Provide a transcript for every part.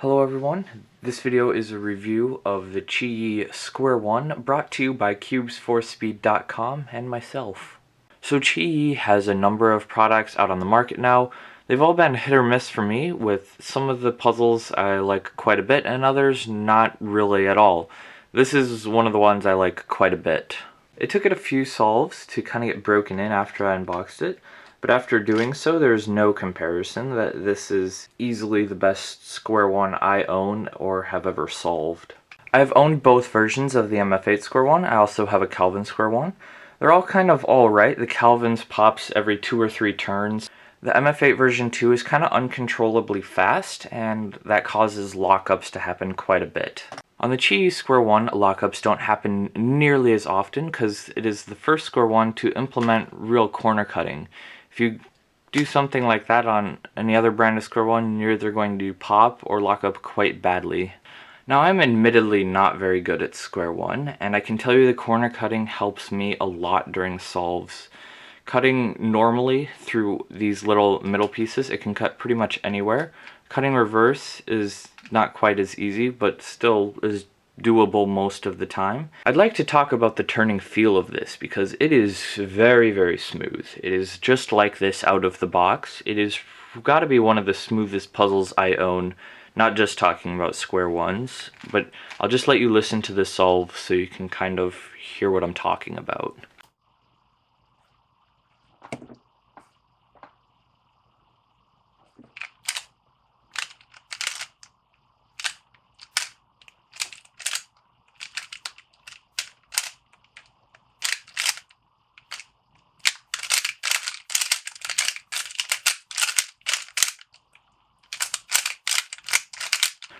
Hello everyone, this video is a review of the QiYi Square 1 brought to you by cubes4speed.com and myself. So QiYi has a number of products out on the market now. They've all been hit or miss for me, with some of the puzzles I like quite a bit and others not really at all. This is one of the ones I like quite a bit. It took it a few solves to kind of get broken in after I unboxed it. But after doing so, there's no comparison that this is easily the best Square 1 I own or have ever solved. I've owned both versions of the MF8 Square 1. I also have a Kelvin Square 1. They're all kind of alright. The Kelvin's pops every 2 or 3 turns. The MF8 version 2 is kind of uncontrollably fast, and that causes lockups to happen quite a bit. On the QiYi Square 1, lockups don't happen nearly as often because it is the first Square 1 to implement real corner cutting. If you do something like that on any other brand of Square 1, you're either going to pop or lock up quite badly. Now, I'm admittedly not very good at Square 1, and I can tell you the corner cutting helps me a lot during solves. Cutting normally through these little middle pieces, it can cut pretty much anywhere. Cutting reverse is not quite as easy, but still is doable most of the time. I'd like to talk about the turning feel of this because it is very, very smooth. It is just like this out of the box. It is got to be one of the smoothest puzzles I own, not just talking about Square 1s, but I'll just let you listen to this solve so you can kind of hear what I'm talking about.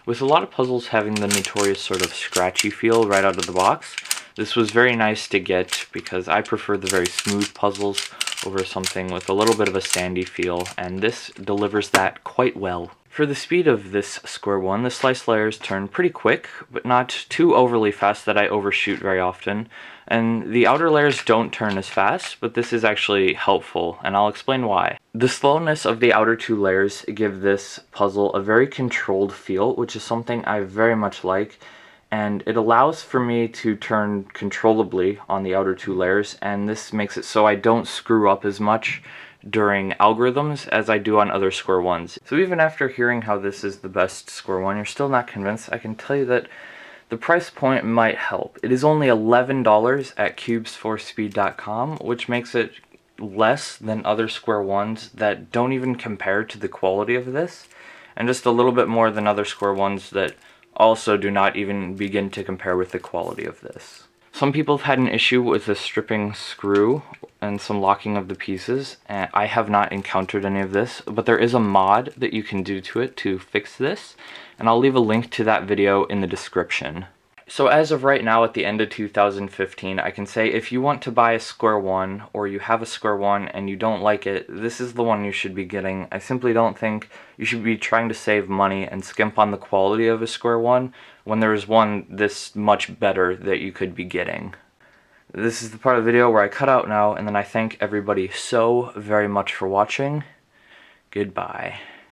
With a lot of puzzles having the notorious sort of scratchy feel right out of the box, this was very nice to get because I prefer the very smooth puzzles over something with a little bit of a sandy feel, and this delivers that quite well. For the speed of this Square 1, the slice layers turn pretty quick, but not too overly fast that I overshoot very often. And the outer layers don't turn as fast, but this is actually helpful, and I'll explain why. The slowness of the outer 2 layers give this puzzle a very controlled feel, which is something I very much like, and it allows for me to turn controllably on the outer 2 layers, and this makes it so I don't screw up as much during algorithms as I do on other Square 1s. So even after hearing how this is the best Square 1, you're still not convinced, I can tell you that the price point might help. It is only $11 at cubes4speed.com, which makes it less than other Square 1s that don't even compare to the quality of this, and just a little bit more than other Square 1s that also do not even begin to compare with the quality of this. Some people have had an issue with the stripping screw and some locking of the pieces, and I have not encountered any of this, but there is a mod that you can do to it to fix this, and I'll leave a link to that video in the description. So as of right now, at the end of 2015, I can say if you want to buy a Square 1, or you have a Square 1 and you don't like it, this is the one you should be getting. I simply don't think you should be trying to save money and skimp on the quality of a Square 1 when there is one this much better that you could be getting. This is the part of the video where I cut out now, and then I thank everybody so very much for watching. Goodbye.